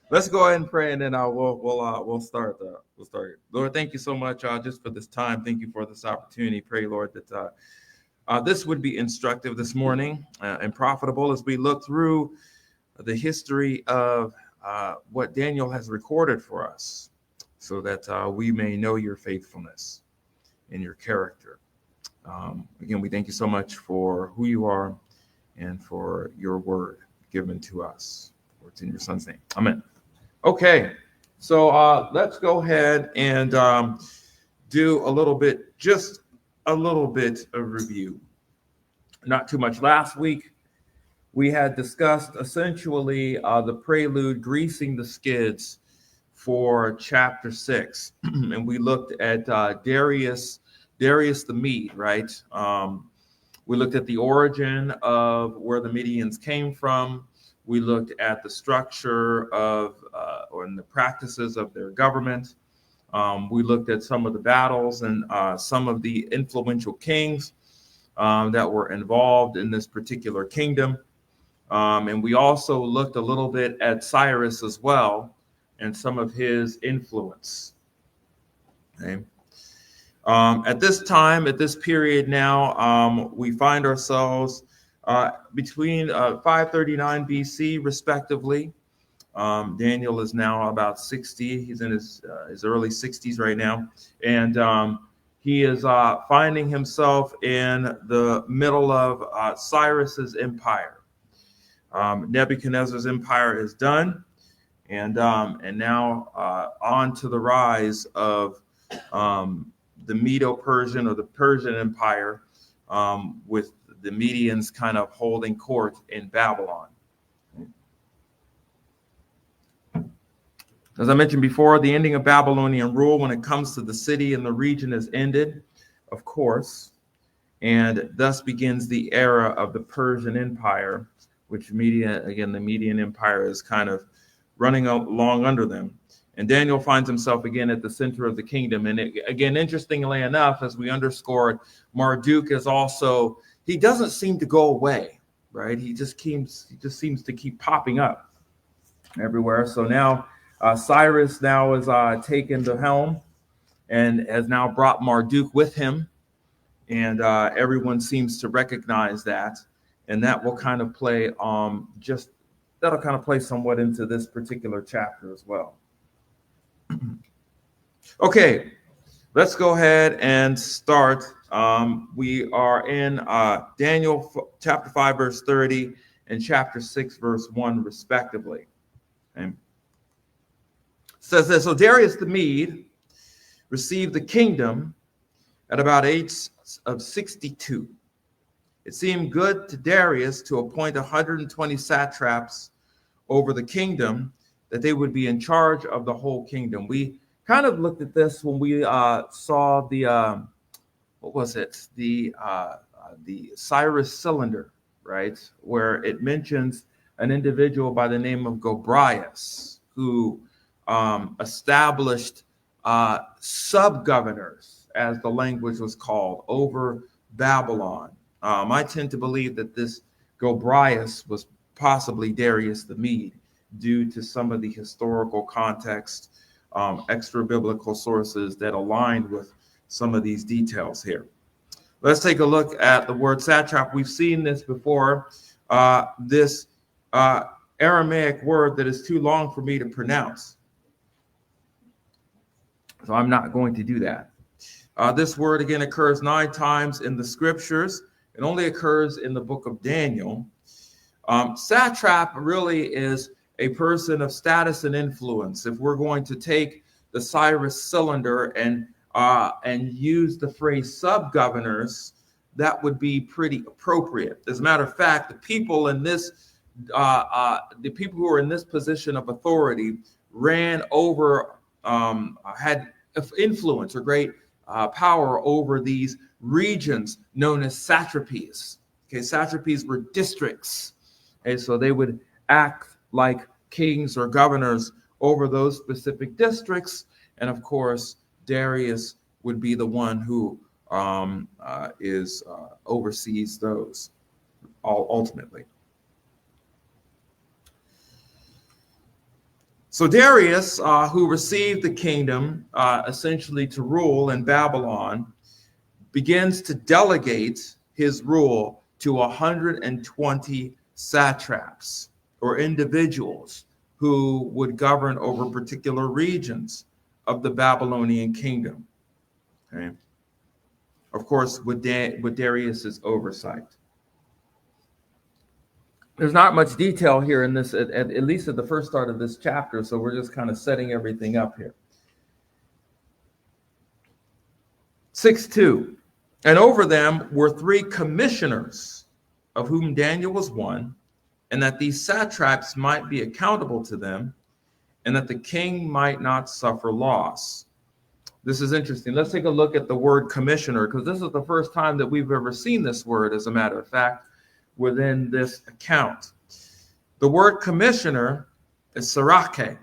Let's go ahead and pray, and then we'll start. We'll start. Lord, thank you so much just for this time. Thank you for this opportunity. Pray, Lord, that this would be instructive this morning and profitable as we look through the history of what Daniel has recorded for us, so that we may know your faithfulness and your character. Again, we thank you so much for who you are and for your word given to us. For it's in your son's name. Amen. Okay, so let's go ahead and do just a little bit of review. Not too much. Last week, we had discussed essentially the prelude, greasing the skids for chapter 6. And we looked at Darius the Mede, right? We looked at the origin of where the Medians came from. We looked at the structure of or the practices of their government. We looked at some of the battles and some of the influential kings that were involved in this particular kingdom. And we also looked a little bit at Cyrus as well and some of his influence. Okay. At this time, at this period now, we find ourselves between 539 BC, respectively. Daniel is now about 60. He's in his early 60s right now. And he is finding himself in the middle of Cyrus's empire. Nebuchadnezzar's empire is done. And now on to the rise of the Medo-Persian or the Persian Empire, with the Medians kind of holding court in Babylon. As I mentioned before, the ending of Babylonian rule when it comes to the city and the region is ended, of course, and thus begins the era of the Persian Empire, which the Median Empire is kind of running along under them. And Daniel finds himself again at the center of the kingdom. And again, interestingly enough, as we underscored, Marduk is also, he doesn't seem to go away, right? He just seems to keep popping up everywhere. So now Cyrus now is taken the helm and has now brought Marduk with him. And everyone seems to recognize that. And that will kind of play that'll kind of play somewhat into this particular chapter as well. Okay, let's go ahead and start. We are in Daniel chapter 5, verse 30, and chapter 6, verse 1, respectively. Okay. It says this: So Darius the Mede received the kingdom at about age of 62. It seemed good to Darius to appoint 120 satraps over the kingdom, that they would be in charge of the whole kingdom. We kind of looked at this when we saw the the Cyrus cylinder, right, where it mentions an individual by the name of Gobryas who established sub-governors, as the language was called, over Babylon. I tend to believe that this Gobryas was possibly Darius the Mede, due to some of the historical context, extra biblical sources that aligned with some of these details here. Let's take a look at the word satrap. We've seen this before. This Aramaic word that is too long for me to pronounce, so I'm not going to do that. This word again occurs 9 times in the scriptures. It only occurs in the book of Daniel. Satrap really is a person of status and influence. If we're going to take the Cyrus cylinder and use the phrase sub-governors, that would be pretty appropriate. As a matter of fact, the people who are in this position of authority ran over, had influence or great power over these regions known as satrapies. Okay, satrapies were districts. Okay, so they would act like kings or governors over those specific districts. And of course, Darius would be the one who oversees those ultimately. So Darius, who received the kingdom essentially to rule in Babylon, begins to delegate his rule to 120 satraps or individuals who would govern over particular regions of the Babylonian kingdom. Okay. Of course, with Darius's oversight. There's not much detail here in this, at least at the first start of this chapter, so we're just kind of setting everything up here. 6:2, and over them were 3 commissioners, of whom Daniel was one, and that these satraps might be accountable to them, and that the king might not suffer loss. This is interesting. Let's take a look at the word commissioner, because this is the first time that we've ever seen this word, as a matter of fact, within this account. The word commissioner is sarake.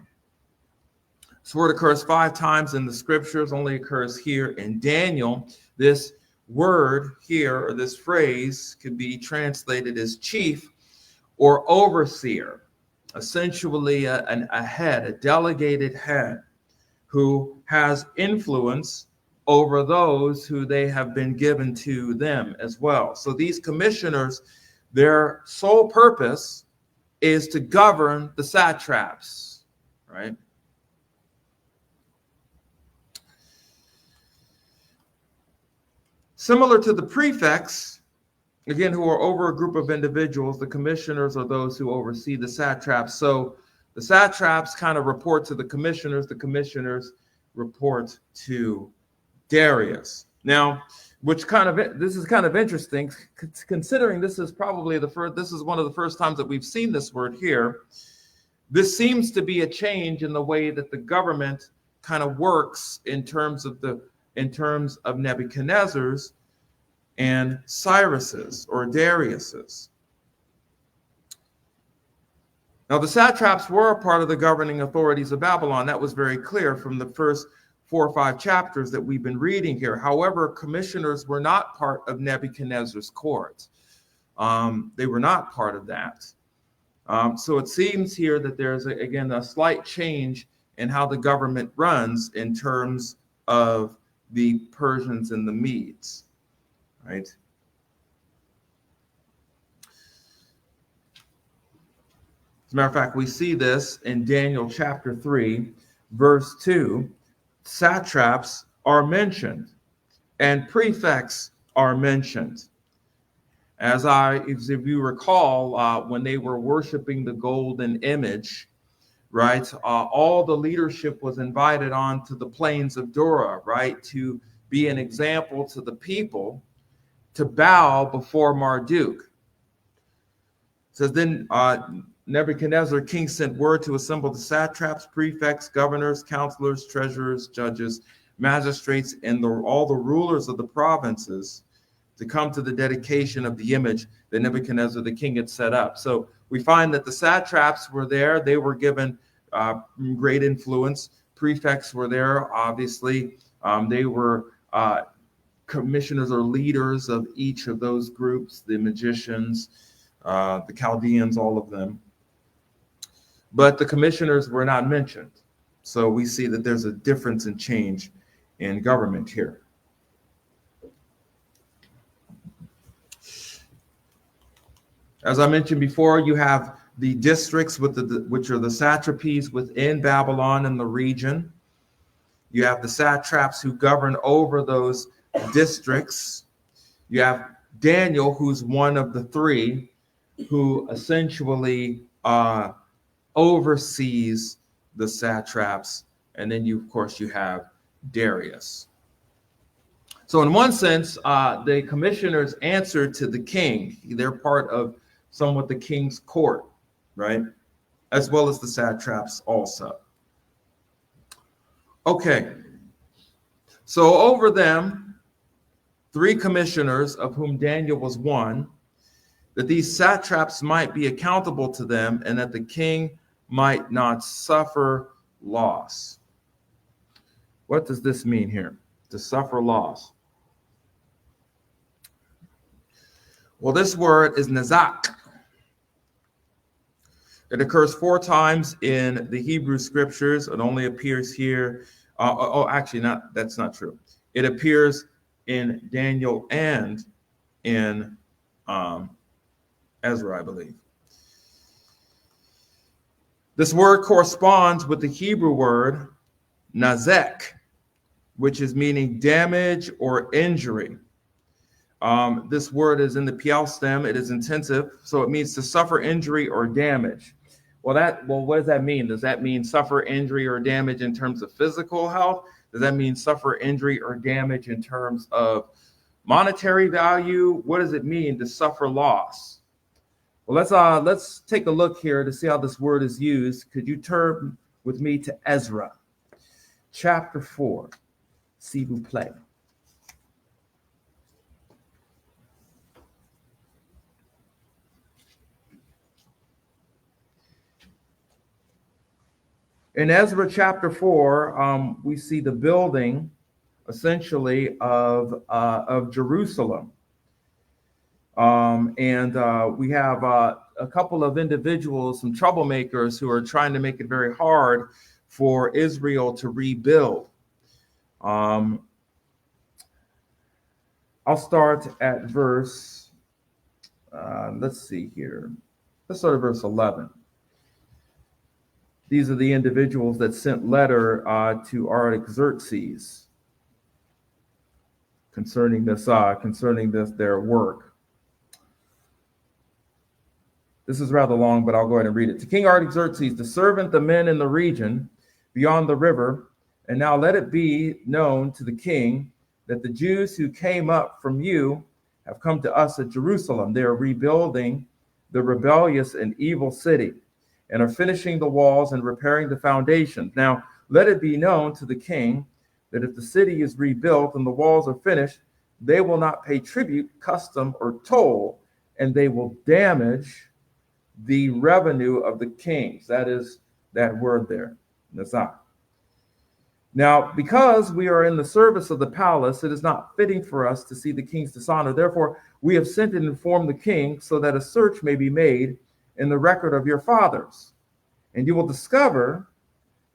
This word occurs 5 times in the scriptures, only occurs here in Daniel. This word here, or this phrase, could be translated as chief or overseer, essentially a head, a delegated head, who has influence over those who they have been given to them as well. So these commissioners, their sole purpose is to govern the satraps, right? Similar to the prefects, again, who are over a group of individuals, the commissioners are those who oversee the satraps. So the satraps kind of report to the commissioners report to Darius. Now, this is kind of interesting, considering this is probably this is one of the first times that we've seen this word here. This seems to be a change in the way that the government kind of works in terms of Nebuchadnezzar's and Cyrus's or Darius's. Now, the satraps were a part of the governing authorities of Babylon. That was very clear from the first 4 or 5 chapters that we've been reading here. However, commissioners were not part of Nebuchadnezzar's court. They were not part of that. So it seems here that there's, again, a slight change in how the government runs in terms of the Persians and the Medes, right? As a matter of fact, we see this in Daniel chapter 3, verse 2. Satraps are mentioned and prefects are mentioned. As if you recall, when they were worshiping the golden image, right, all the leadership was invited onto the plains of Dura, right, to be an example to the people to bow before Marduk. It says, then Nebuchadnezzar, king, sent word to assemble the satraps, prefects, governors, counselors, treasurers, judges, magistrates, and all the rulers of the provinces to come to the dedication of the image that Nebuchadnezzar the king had set up. So we find that the satraps were there. They were given great influence. Prefects were there, obviously. They were commissioners or leaders of each of those groups, the magicians, the Chaldeans, all of them. But the commissioners were not mentioned. So we see that there's a difference in change in government here. As I mentioned before, you have the districts which are the satrapies within Babylon and the region. You have the satraps who govern over those districts. You have Daniel, who's one of the 3, who essentially oversees the satraps. And then of course, you have Darius. So in one sense, the commissioners answer to the king. They're part of somewhat the king's court, right? As well as the satraps also. Okay. So over them, 3 commissioners, of whom Daniel was one, that these satraps might be accountable to them and that the king might not suffer loss. What does this mean here? To suffer loss. Well, this word is nazak. It occurs 4 times in the Hebrew scriptures. It only appears here. Actually, that's not true. It appears in Daniel and in Ezra, I believe. This word corresponds with the Hebrew word nazek, which is meaning damage or injury. This word is in the pial stem. It is intensive, so it means to suffer injury or damage. Well, what does that mean? Does that mean suffer injury or damage in terms of physical health? Does that mean suffer injury or damage in terms of monetary value? What does it mean to suffer loss? Well, let's take a look here to see how this word is used. Could you turn with me to Ezra, chapter 4, s'il vous plaît. In Ezra chapter 4, we see the building, essentially, of Jerusalem. We have a couple of individuals, some troublemakers, who are trying to make it very hard for Israel to rebuild. I'll start at verse, let's see here. Let's start at verse 11. These are the individuals that sent letter to Artaxerxes concerning this, their work. This is rather long, but I'll go ahead and read it. To King Artaxerxes, the servant, the men in the region beyond the river, and now let it be known to the king that the Jews who came up from you have come to us at Jerusalem. They are rebuilding the rebellious and evil city, and are finishing the walls and repairing the foundations. Now, let it be known to the king that if the city is rebuilt and the walls are finished, they will not pay tribute, custom, or toll, and they will damage the revenue of the kings. That is that word there, nazak. Now, because we are in the service of the palace, it is not fitting for us to see the king's dishonor. Therefore, we have sent and informed the king so that a search may be made in the record of your fathers. And you will discover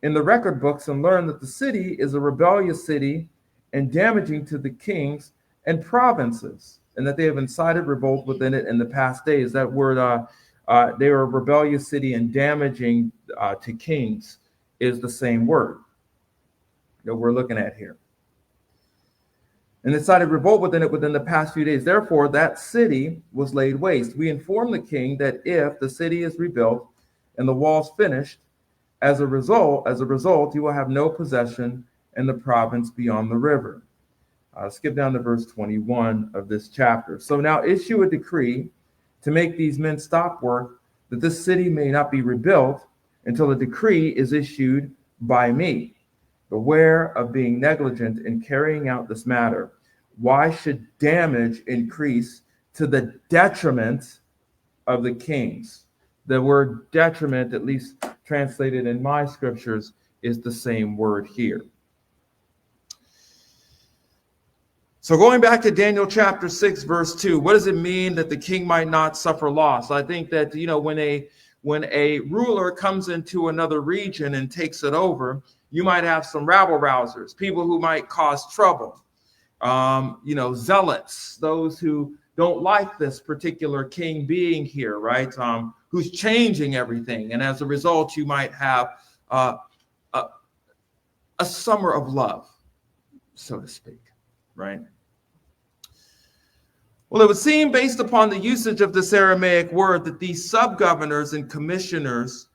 in the record books and learn that the city is a rebellious city and damaging to the kings and provinces, and that they have incited revolt within it in the past days. That word, they are a rebellious city and damaging to kings is the same word that we're looking at here. And incited revolt within it within the past few days. Therefore, that city was laid waste. We inform the king that if the city is rebuilt and the walls finished, as a result, you will have no possession in the province beyond the river. Skip down to verse 21 of this chapter. So now issue a decree to make these men stop work, that this city may not be rebuilt until a decree is issued by me. Beware of being negligent in carrying out this matter. Why should damage increase to the detriment of the kings? The word detriment, at least translated in my scriptures, is the same word here. So going back to Daniel chapter 6, verse 2, what does it mean that the king might not suffer loss? I think that, when a ruler comes into another region and takes it over, you might have some rabble-rousers, people who might cause trouble, zealots, those who don't like this particular king being here, right? Who's changing everything. And as a result, you might have a summer of love, so to speak, right? Well, it would seem, based upon the usage of this Aramaic word, that these sub-governors and commissioners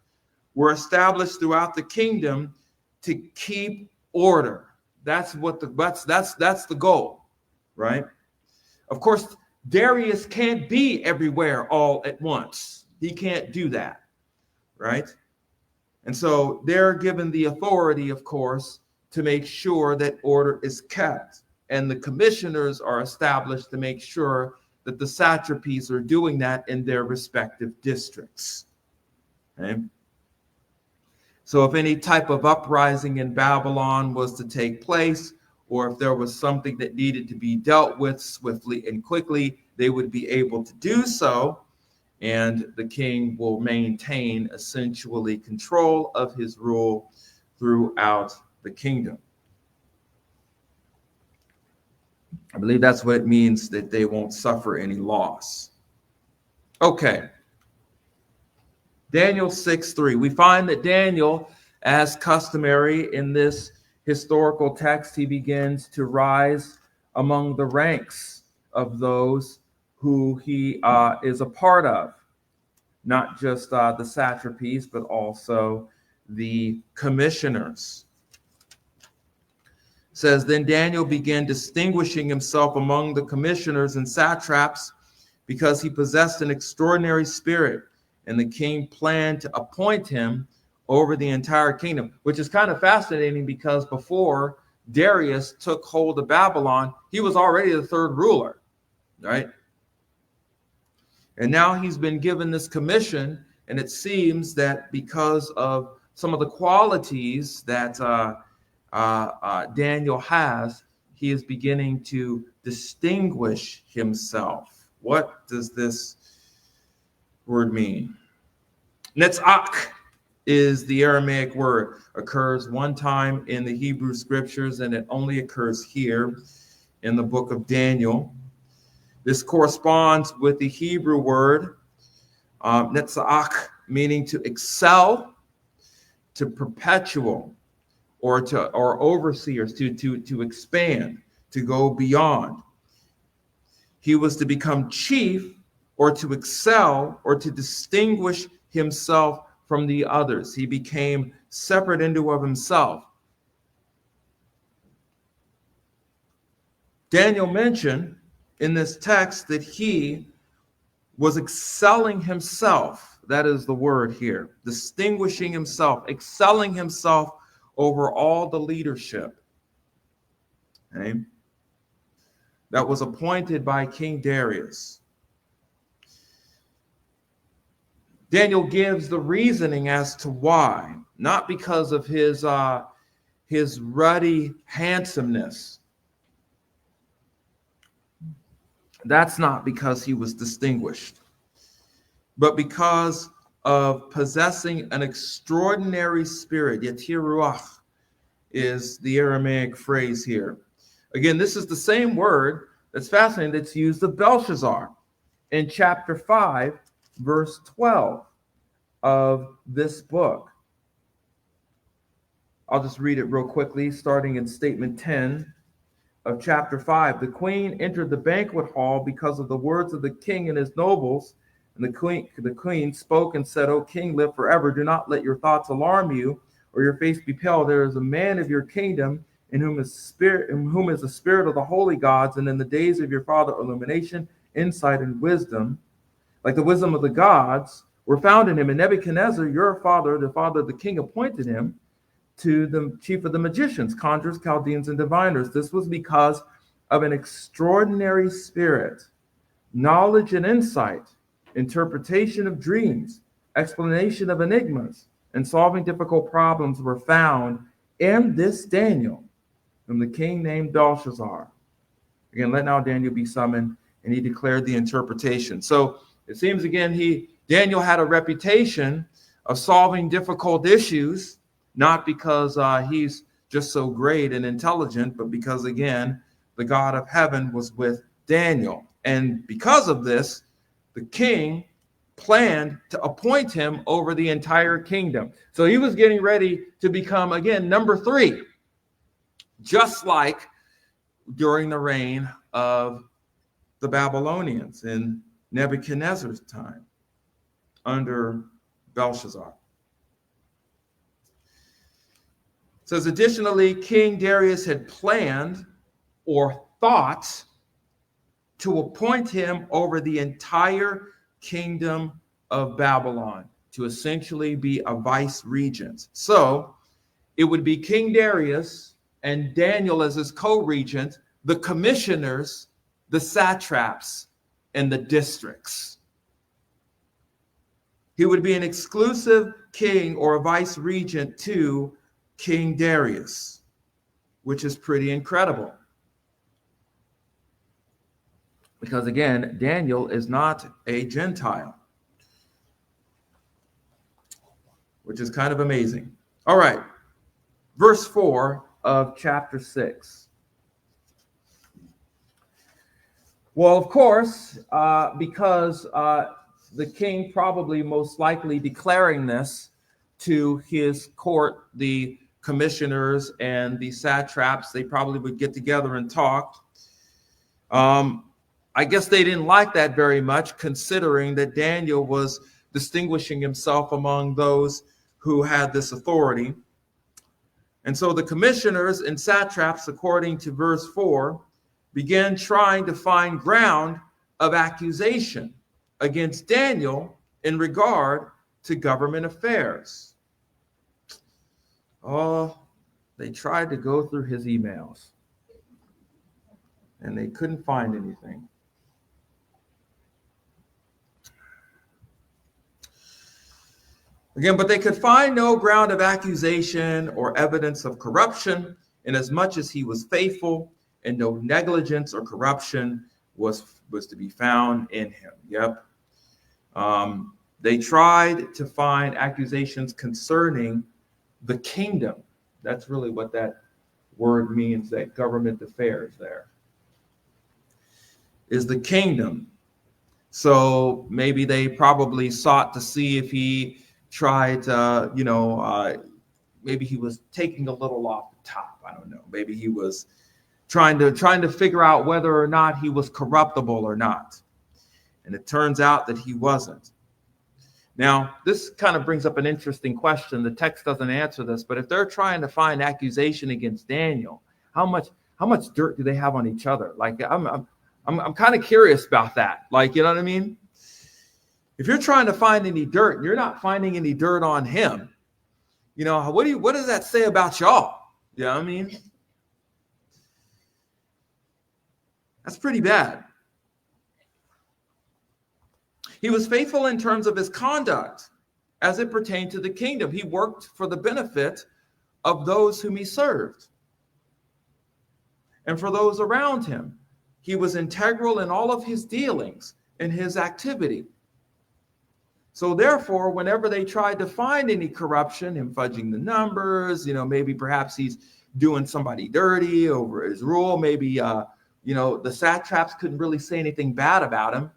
were established throughout the kingdom to keep order. That's the goal, right? Of course, Darius can't be everywhere all at once. He can't do that, right? And so they're given the authority, of course, to make sure that order is kept. And the commissioners are established to make sure that the satrapies are doing that in their respective districts. Okay? So if any type of uprising in Babylon was to take place, or if there was something that needed to be dealt with swiftly and quickly, they would be able to do so. and the king will maintain essentially control of his rule throughout the kingdom. I believe that's what it means, that they won't suffer any loss. Okay. Daniel 6:3. We find that Daniel, as customary in this historical text, he begins to rise among the ranks of those who he is a part of, not just the satrapies, but also the commissioners. It says, then Daniel began distinguishing himself among the commissioners and satraps because he possessed an extraordinary spirit, and the king planned to appoint him over the entire kingdom, which is kind of fascinating because before Darius took hold of Babylon, he was already the third ruler, right? And now he's been given this commission, and it seems that because of some of the qualities that Daniel has, he is beginning to distinguish himself. What does this word mean? Netzach is the Aramaic word. Occurs one time in the Hebrew scriptures, and it only occurs here in the book of Daniel. This corresponds with the Hebrew word netzach, meaning to excel, to perpetual, or overseers, to expand, to go beyond. He was to become chief, or to excel, or to distinguish himself from the others. He became separate into of himself. Daniel mentioned in this text that he was excelling himself. That is the word here. Distinguishing himself, excelling himself over all the leadership. Okay? That was appointed by King Darius. Daniel gives the reasoning as to why, not because of his ruddy handsomeness. That's not because he was distinguished, but because of possessing an extraordinary spirit. Yatir ruach is the Aramaic phrase here. Again, this is the same word that's fascinating that's used of Belshazzar in chapter 5, verse 12 of this book. I'll just read it real quickly, starting in statement 10 of chapter 5. The queen entered the banquet hall because of the words of the king and his nobles. And the queen spoke and said, O king, live forever. Do not let your thoughts alarm you, or your face be pale. There is a man of your kingdom in whom is the spirit of the holy gods, and in the days of your father illumination, insight, and wisdom, like the wisdom of the gods, were found in him. And Nebuchadnezzar, your father, the father of the king, appointed him to the chief of the magicians, conjurers, Chaldeans, and diviners. This was because of an extraordinary spirit, knowledge and insight, interpretation of dreams, explanation of enigmas, and solving difficult problems were found in this Daniel, whom the king named Belshazzar. Again, let now Daniel be summoned, and he declared the interpretation. So it seems again, Daniel had a reputation of solving difficult issues, not because he's just so great and intelligent, but because, again, the God of heaven was with Daniel. And because of this, the king planned to appoint him over the entire kingdom. So he was getting ready to become, again, number 3, just like during the reign of the Babylonians in Nebuchadnezzar's time under Belshazzar. It says, additionally, King Darius had planned or thought to appoint him over the entire kingdom of Babylon, to essentially be a vice regent. So it would be King Darius and Daniel as his co-regent, the commissioners, the satraps, and the districts. He would be an exclusive king or a vice regent to King Darius, which is pretty incredible. Because again, Daniel is not a Gentile. which is kind of amazing. All right, verse 4 of chapter 6. Well, of course, because the king probably most likely declaring this to his court, the commissioners and the satraps, they probably would get together and talk. I guess they didn't like that very much, considering that Daniel was distinguishing himself among those who had this authority. And so the commissioners and satraps, according to verse 4, began trying to find ground of accusation against Daniel in regard to government affairs. Oh, they tried to go through his emails, and they couldn't find anything. Again, but they could find no ground of accusation or evidence of corruption, inasmuch as he was faithful, and no negligence or corruption was to be found in him. Yep. They tried to find accusations concerning the kingdom. That's really what that word means, that government affairs there is the kingdom. So maybe they probably sought to see if he tried, maybe he was taking a little off the top. I don't know. Maybe he was trying to figure out whether or not he was corruptible or not. And it turns out that he wasn't. Now, this kind of brings up an interesting question. The text doesn't answer this, but if they're trying to find accusation against Daniel, how much dirt do they have on each other? Like, I'm kind of curious about that. Like, you know what I mean? If you're trying to find any dirt, and you're not finding any dirt on him, what does that say about y'all? You know what I mean? That's pretty bad. He was faithful in terms of his conduct as it pertained to the kingdom. He worked for the benefit of those whom he served and for those around him. He was integral in all of his dealings and his activity. So therefore, whenever they tried to find any corruption, him fudging the numbers, maybe perhaps he's doing somebody dirty over his rule, maybe, the satraps couldn't really say anything bad about him.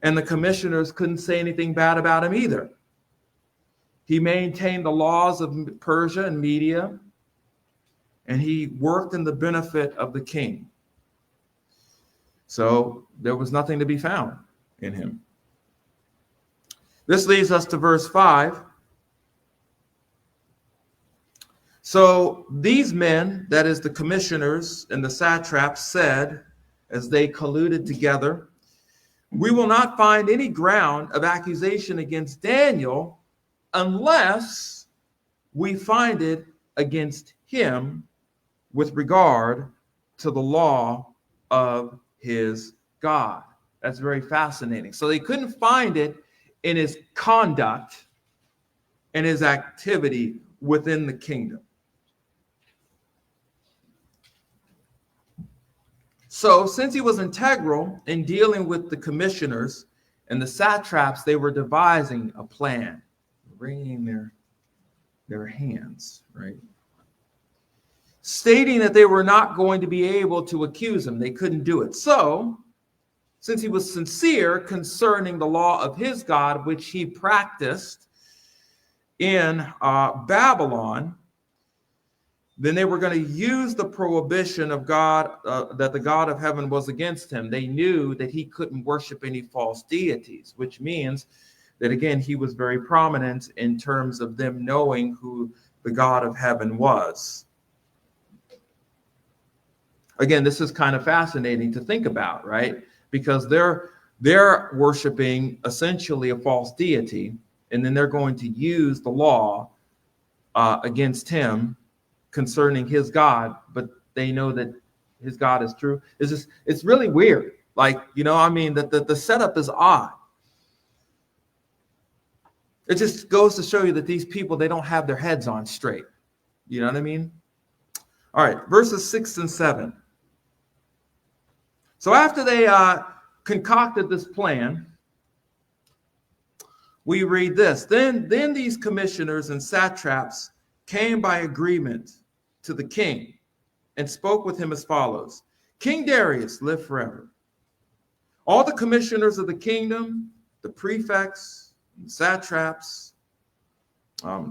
And the commissioners couldn't say anything bad about him either. He maintained the laws of Persia and Media, and he worked in the benefit of the king. So there was nothing to be found in him. This leads us to verse 5. So these men, that is the commissioners and the satraps, said, as they colluded together, "We will not find any ground of accusation against Daniel unless we find it against him with regard to the law of his God." That's very fascinating. So they couldn't find it in his conduct and his activity within the kingdom. So since he was integral in dealing with the commissioners and the satraps, they were devising a plan, wringing their hands, right? Stating that they were not going to be able to accuse him. They couldn't do it. So, since he was sincere concerning the law of his God, which he practiced in Babylon, then they were going to use the prohibition of God, that the God of heaven was against him. They knew that he couldn't worship any false deities, which means that, again, he was very prominent in terms of them knowing who the God of heaven was. Again, this is kind of fascinating to think about, right? Because they're worshiping essentially a false deity, and then they're going to use the law against him concerning his God, but they know that his God is true. It's really weird. Like, the setup is odd. It just goes to show you that these people, they don't have their heads on straight. You know what I mean? All right, verses 6 and 7. So after they concocted this plan, we read this. Then these commissioners and satraps came by agreement to the king and spoke with him as follows. King Darius, live forever. All the commissioners of the kingdom, the prefects, the satraps,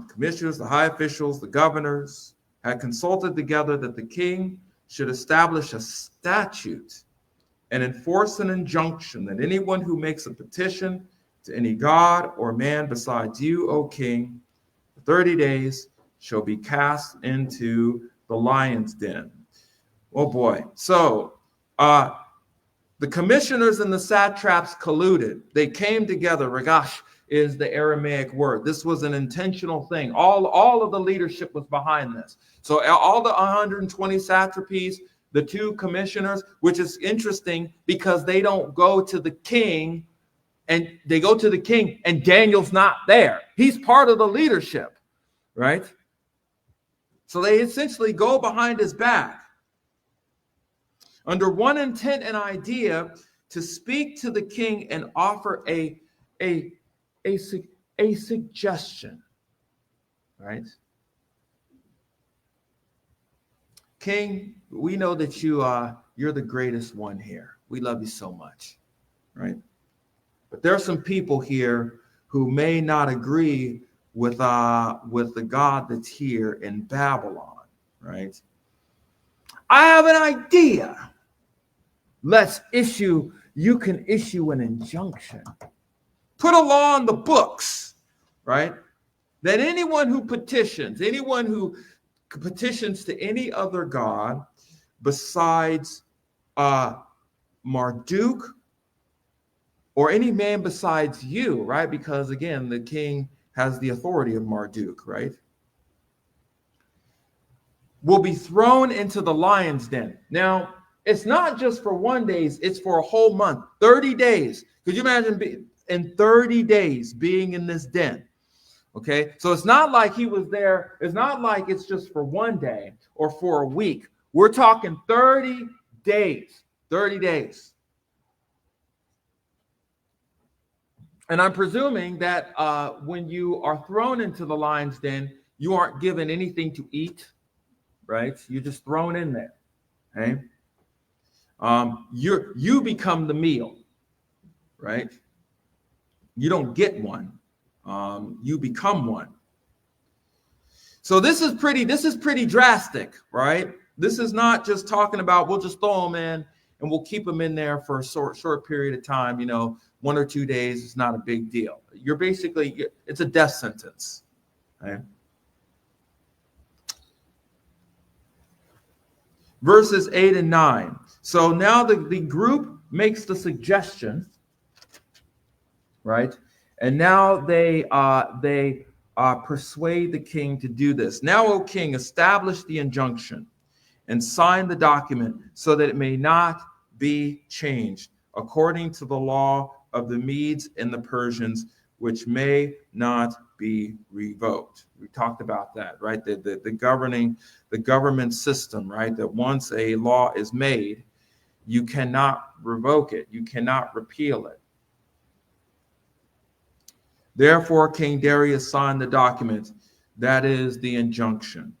commissioners, the high officials, the governors, had consulted together that the king should establish a statute and enforce an injunction that anyone who makes a petition to any god or man besides you, O king, for 30 days shall be cast into the lion's den. Oh boy. So the commissioners and the satraps colluded. They came together. Regash is the Aramaic word. This was an intentional thing. All of the leadership was behind this. So all the 120 satrapies, the two commissioners, which is interesting because they don't go to the king, and they go to the king and Daniel's not there. He's part of the leadership, right? So they essentially go behind his back under one intent and idea to speak to the king and offer a suggestion, right? King, we know that you're the greatest one here. We love you so much, right? But there are some people here who may not agree with the God that's here in Babylon, right? I have an idea. You can issue an injunction. Put a law on the books, right? That anyone who petitions to any other god besides Marduk, or any man besides you, right? Because again, the king has the authority of Marduk, right? Will be thrown into the lion's den. Now, it's not just for 1 day, it's for a whole month, 30 days. Could you imagine in 30 days being in this den? Okay, so it's not like he was there. It's not like it's just for 1 day or for a week. We're talking 30 days, 30 days. And I'm presuming that when you are thrown into the lion's den, you aren't given anything to eat, right? You're just thrown in there, okay? You become the meal, right? You don't get one. You become one. So this is pretty drastic, right? This is not just talking about we'll just throw them in and we'll keep them in there for a short period of time, 1 or 2 days. It's not a big deal. It's a death sentence. Okay? Verses 8 and 9. So now the group makes the suggestion, right? And now they persuade the king to do this. Now, O king, establish the injunction and sign the document so that it may not be changed according to the law of the Medes and the Persians, which may not be revoked. We talked about that, right? The government system, right? That once a law is made, you cannot revoke it. You cannot repeal it. Therefore, King Darius signed the document. That is the injunction.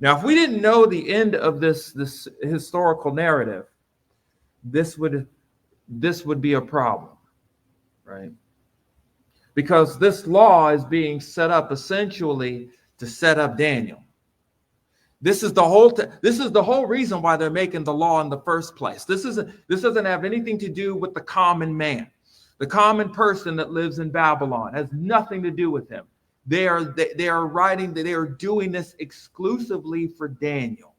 Now, if we didn't know the end of this historical narrative, this would be a problem, right? Because this law is being set up essentially to set up Daniel. This is the whole reason why they're making the law in the first place. This doesn't have anything to do with the common man. The common person that lives in Babylon has nothing to do with him. They are doing this exclusively for Daniel.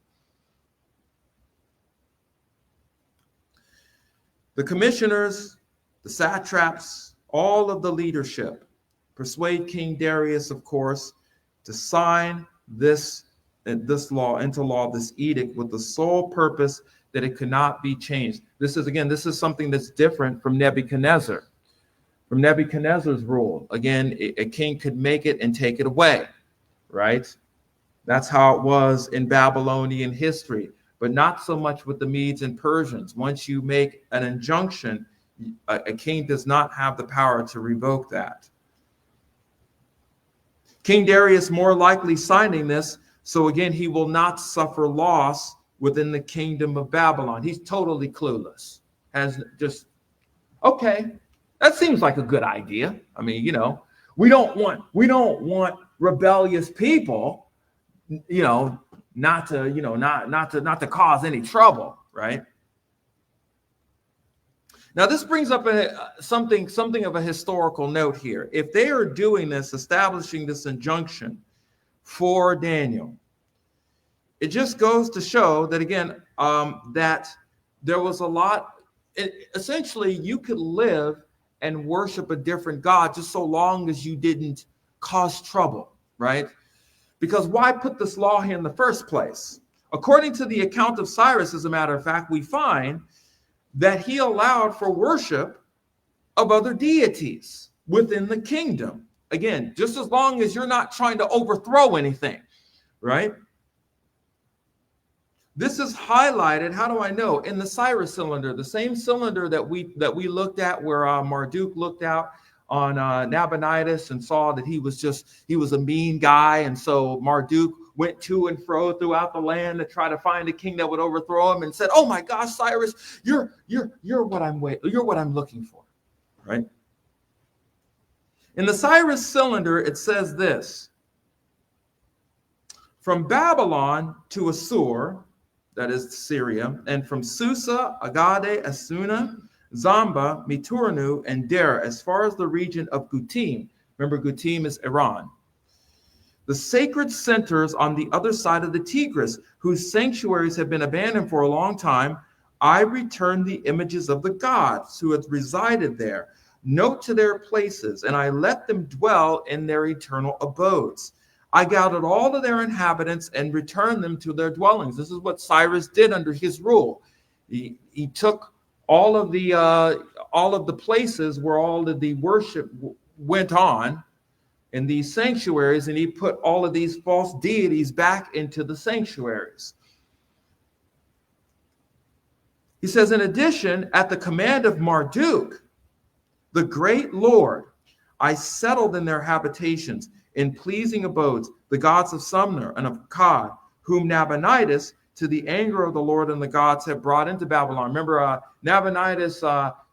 The commissioners, the satraps, all of the leadership persuade King Darius, of course, to sign this law into law, this edict, with the sole purpose that it could not be changed. This is something that's different from Nebuchadnezzar. From Nebuchadnezzar's rule, again, a king could make it and take it away, right? That's how it was in Babylonian history, but not so much with the Medes and Persians. Once you make an injunction, a king does not have the power to revoke that. King Darius more likely signing this, so again, he will not suffer loss within the kingdom of Babylon. He's totally clueless. Has just, okay, that seems like a good idea. I mean, we don't want rebellious people, not to cause any trouble, right? Now, this brings up something of a historical note here. If they are doing this, establishing this injunction for Daniel, it just goes to show that, again, that there was a lot. Essentially, you could live and worship a different God just so long as you didn't cause trouble, right? Because why put this law here in the first place? According to the account of Cyrus, as a matter of fact, we find that he allowed for worship of other deities within the kingdom. Again, just as long as you're not trying to overthrow anything, right? This is highlighted, how do I know? In the Cyrus cylinder, the same cylinder that we looked at where Marduk looked out on Nabonidus and saw that he was a mean guy. And so Marduk went to and fro throughout the land to try to find a king that would overthrow him and said, "Oh my gosh, Cyrus, you're what I'm looking for," right? In the Cyrus cylinder, it says this: from Babylon to Assur, that is Syria, and from Susa, Agade, Asuna, Zamba, Miturnu, and Der, as far as the region of Gutim. Remember, Gutim is Iran. The sacred centers on the other side of the Tigris, whose sanctuaries have been abandoned for a long time, I return the images of the gods who had resided there, note to their places, and I let them dwell in their eternal abodes. I gathered all of their inhabitants and returned them to their dwellings. This is what Cyrus did under his rule. He took all of the places where all of the worship went on in these sanctuaries, and he put all of these false deities back into the sanctuaries. He says, in addition, at the command of Marduk, the great Lord, I settled in their habitations, in pleasing abodes, the gods of Sumner and of Akkad, whom Nabonidus, to the anger of the Lord and the gods, have brought into Babylon. Remember, Nabonidus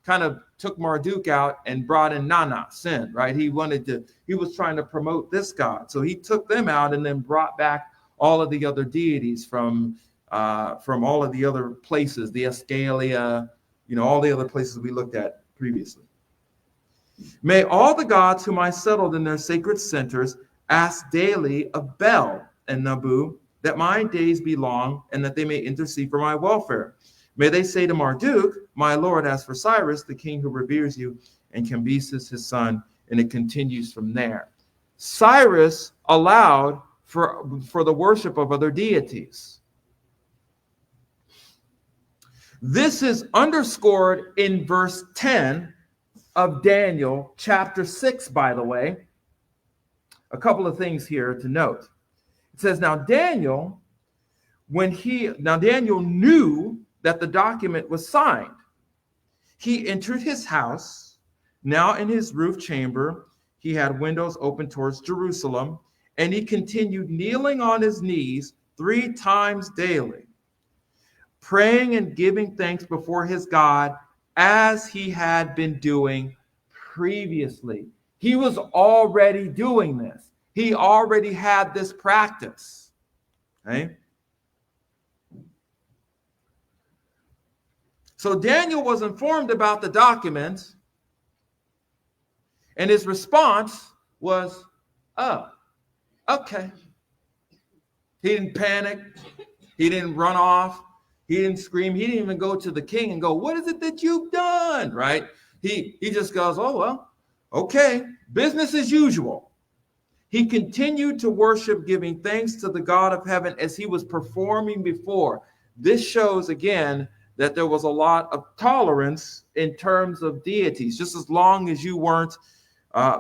kind of took Marduk out and brought in Nana, sin, right? He was trying to promote this god. So he took them out and then brought back all of the other deities from all of the other places, the Escalia, all the other places we looked at previously. May all the gods whom I settled in their sacred centers ask daily of Bel and Nabu that my days be long and that they may intercede for my welfare. May they say to Marduk, my lord, as for Cyrus, the king who reveres you, and Cambyses his son, and it continues from there. Cyrus allowed for the worship of other deities. This is underscored in verse 10 of Daniel chapter 6, by the way. A couple of things here to note. It says, now Daniel knew that the document was signed. He entered his house. Now in his roof chamber, he had windows open towards Jerusalem, and he continued kneeling on his knees 3 times daily, praying and giving thanks before his God as he had been doing previously. He was already doing this. He already had this practice. Okay? So Daniel was informed about the document, and his response was, oh, okay. He didn't panic. He didn't run off. He didn't scream. He didn't even go to the king and go, what is it that you've done? Right? He just goes, oh, well, okay, business as usual. He continued to worship, giving thanks to the God of heaven as he was performing before. This shows, again, that there was a lot of tolerance in terms of deities, just as long as you weren't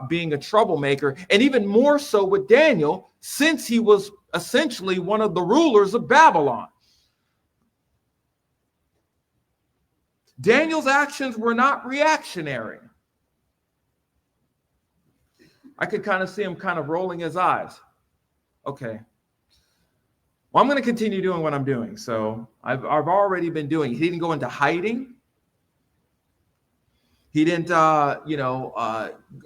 being a troublemaker. And even more so with Daniel, since he was essentially one of the rulers of Babylon. Daniel's actions were not reactionary. I could kind of see him kind of rolling his eyes. Okay. Well, I'm going to continue doing what I'm doing. So I've already been doing. He didn't go into hiding. He didn't,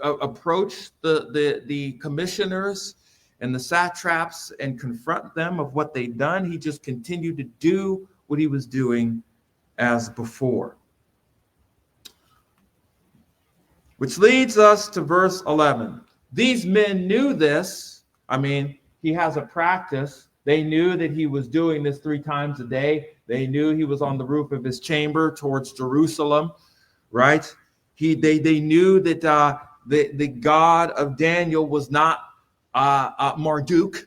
approach the commissioners and the satraps and confront them of what they'd done. He just continued to do what he was doing as before. Which leads us to verse 11. These men knew this. I mean, he has a practice. They knew that he was doing this 3 times a day. They knew he was on the roof of his chamber towards Jerusalem, right? They knew that the God of Daniel was not Marduk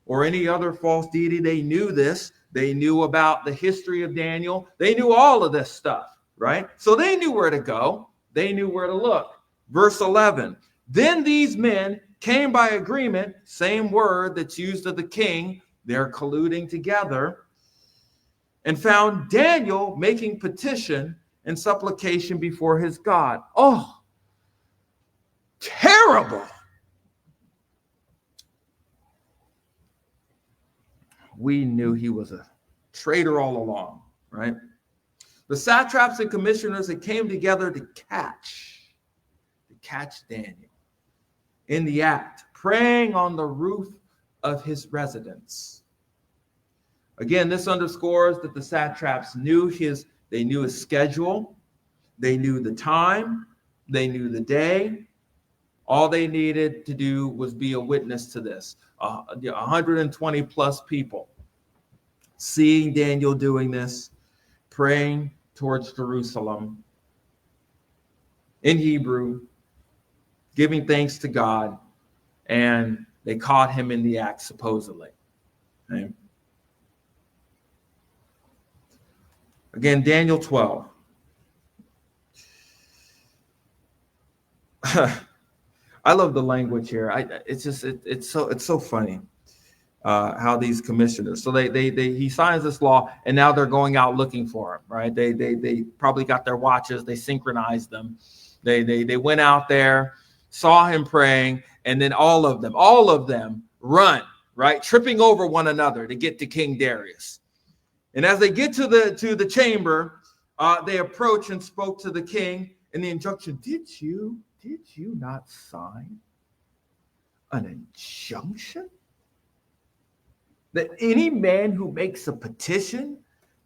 or any other false deity. They knew this. They knew about the history of Daniel. They knew all of this stuff, right? So they knew where to go. They knew where to look. Verse 11, then these men came by agreement, same word that's used of the king, they're colluding together, and found Daniel making petition and supplication before his God. Oh, terrible. We knew he was a traitor all along, right? The satraps and commissioners that came together to catch Daniel in the act, praying on the roof of his residence. Again, this underscores that the satraps knew his schedule, they knew the time, they knew the day. All they needed to do was be a witness to this. 120 plus people seeing Daniel doing this, praying towards Jerusalem in Hebrew, giving thanks to God, and they caught him in the act, supposedly. Okay. Again, Daniel 12. I love the language here. It's so funny how these commissioners. So he signs this law, and now they're going out looking for him. Right? They probably got their watches. They synchronized them. They went out there, saw him praying, and then all of them run, right, tripping over one another to get to King Darius. And as they get to the chamber, they approach and spoke to the king, and the injunction: Did you not sign an injunction that any man who makes a petition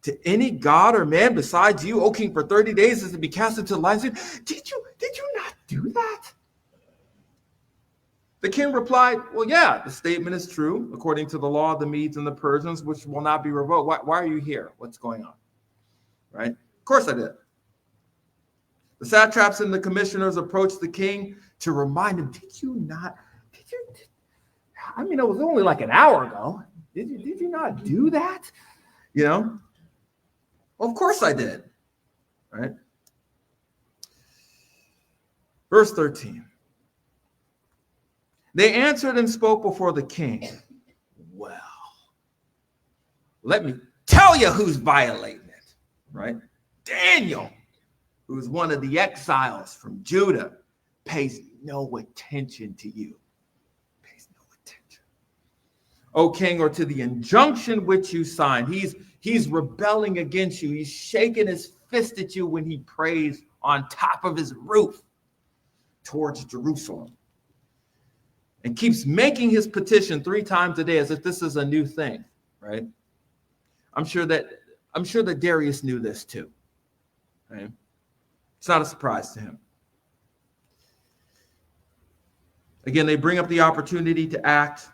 to any god or man besides you, O king, for 30 days is to be cast into the lion's den? Did you not do that? The king replied, well, yeah, the statement is true, according to the law of the Medes and the Persians, which will not be revoked. Why are you here? What's going on? Right? Of course I did. The satraps and the commissioners approached the king to remind him, I mean, it was only like an hour ago. Did you not do that? Well, of course I did. Right? Verse 13. They answered and spoke before the king. Well, let me tell you who's violating it, right? Daniel, who's one of the exiles from Judah, pays no attention to you. Pays no attention. O king, or to the injunction which you signed. He's rebelling against you. He's shaking his fist at you when he prays on top of his roof towards Jerusalem. And keeps making his petition 3 times a day as if this is a new thing, right? I'm sure that Darius knew this too. Right? It's not a surprise to him. Again, they bring up the opportunity to act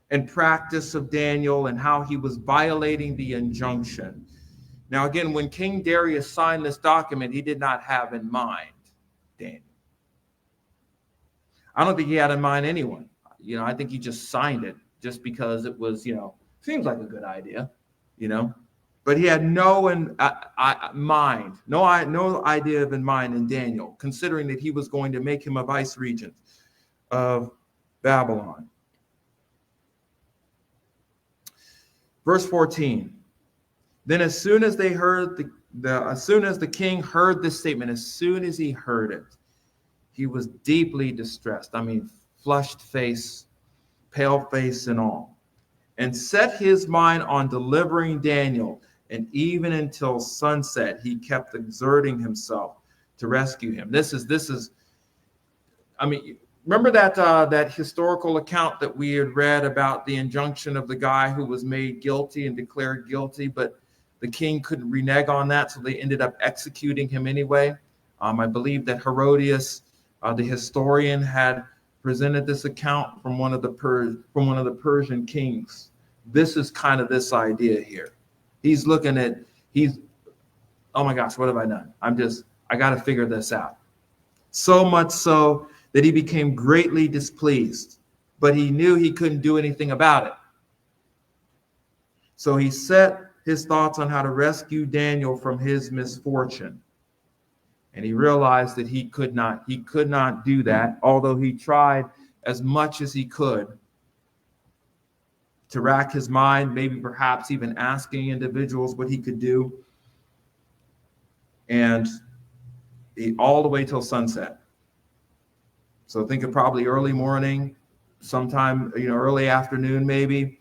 and practice of Daniel and how he was violating the injunction. Now, again, when King Darius signed this document, he did not have in mind Daniel. I don't think he had in mind anyone. I think he just signed it just because it was, seems like a good idea, But he had no mind, no idea of in mind in Daniel, considering that he was going to make him a vice regent of Babylon. Verse 14. Then as soon as they heard as soon as the king heard this statement, as soon as he heard it, he was deeply distressed. I mean, flushed face, pale face and all, and set his mind on delivering Daniel. And even until sunset, he kept exerting himself to rescue him. This is, I mean, remember that historical account that we had read about the injunction of the guy who was made guilty and declared guilty, but the king couldn't renege on that, so they ended up executing him anyway. I believe that Herodias, the historian, had presented this account from one of the Persian kings. This is kind of this idea here. He's oh my gosh, what have I done? I got to figure this out. So much so that he became greatly displeased, but he knew he couldn't do anything about it. So he set his thoughts on how to rescue Daniel from his misfortune. And he realized that he could not do that, although he tried as much as he could to rack his mind, maybe perhaps even asking individuals what he could do. And all the way till sunset. So think of probably early morning, sometime, early afternoon, maybe,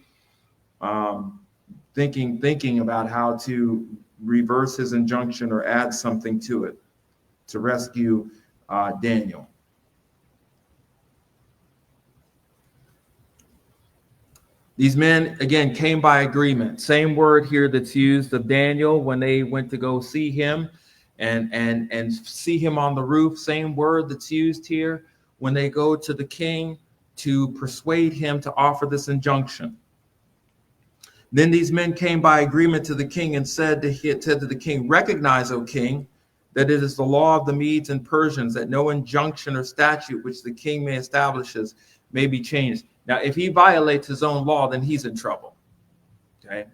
thinking about how to reverse his injunction or add something to it to rescue Daniel. These men, again, came by agreement. Same word here that's used of Daniel when they went to go see him and see him on the roof. Same word that's used here when they go to the king to persuade him to offer this injunction. Then these men came by agreement to the king and said to the king, "Recognize, O king, that it is the law of the Medes and Persians that no injunction or statute which the king may establish may be changed." Now, if he violates his own law, then he's in trouble. Okay.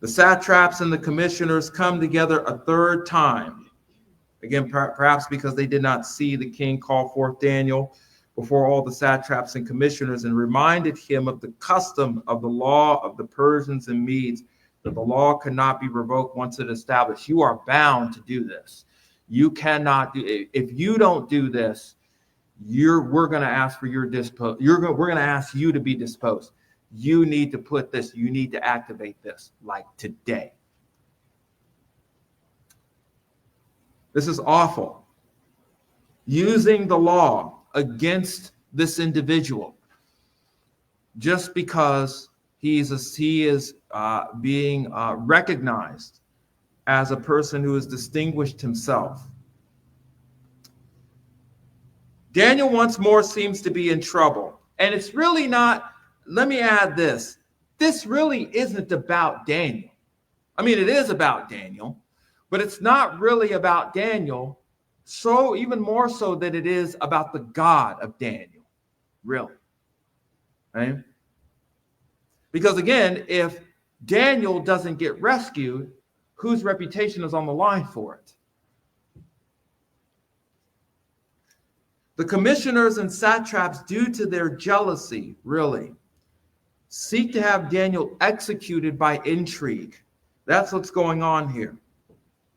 The satraps and the commissioners come together a third time. Again, perhaps because they did not see the king call forth Daniel before all the satraps and commissioners and reminded him of the custom of the law of the Persians and Medes, that the law cannot be revoked once it is established. You are bound to do this. You cannot do it. If you don't do this, we're going to ask for your dispo. We're going to ask you to be disposed. You need to you need to activate this like today. This is awful. Using the law against this individual just because he is being recognized as a person who has distinguished himself. Daniel once more seems to be in trouble. And it's really not, let me add this. This really isn't about Daniel. I mean, it is about Daniel, but it's not really about Daniel, so even more so that it is about the God of Daniel, really. Right? Because again, if Daniel doesn't get rescued, whose reputation is on the line for it? The commissioners and satraps, due to their jealousy, really, seek to have Daniel executed by intrigue. That's what's going on here.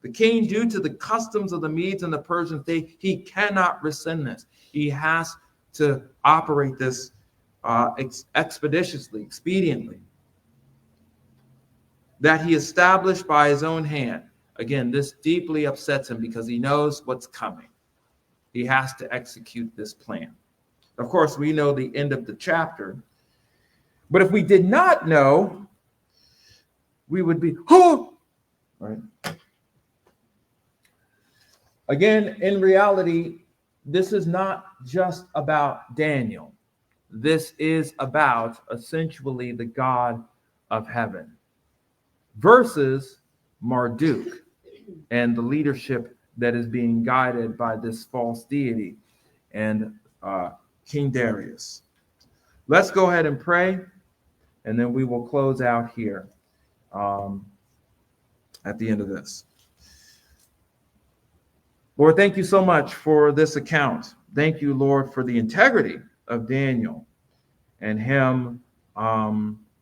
The king, due to the customs of the Medes and the Persians, he cannot rescind this. He has to operate this expeditiously, expediently, that he established by his own hand. Again, this deeply upsets him because he knows what's coming. He has to execute this plan. Of course, we know the end of the chapter. But if we did not know, we would be, oh! Right? Again, in reality, this is not just about Daniel. This is about essentially the God of heaven versus Marduk and the leadership that is being guided by this false deity and King Darius. Let's go ahead and pray, and then we will close out here at the end of this. Lord, thank you so much for this account. Thank you, Lord, for the integrity of Daniel and him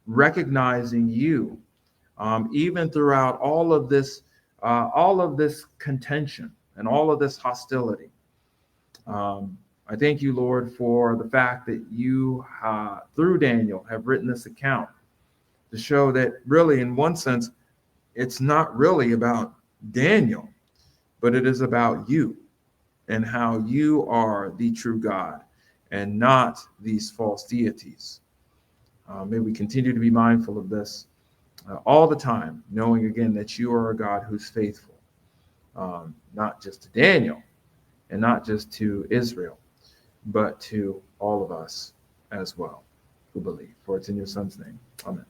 recognizing you, even throughout all of this contention and all of this hostility. I thank you, Lord, for the fact that you, through Daniel, have written this account to show that really, in one sense, it's not really about Daniel, but it is about you and how you are the true God and not these false deities. May we continue to be mindful of this all the time, knowing again that you are a God who's faithful, not just to Daniel and not just to Israel, but to all of us as well who believe. For it's in your Son's name. Amen.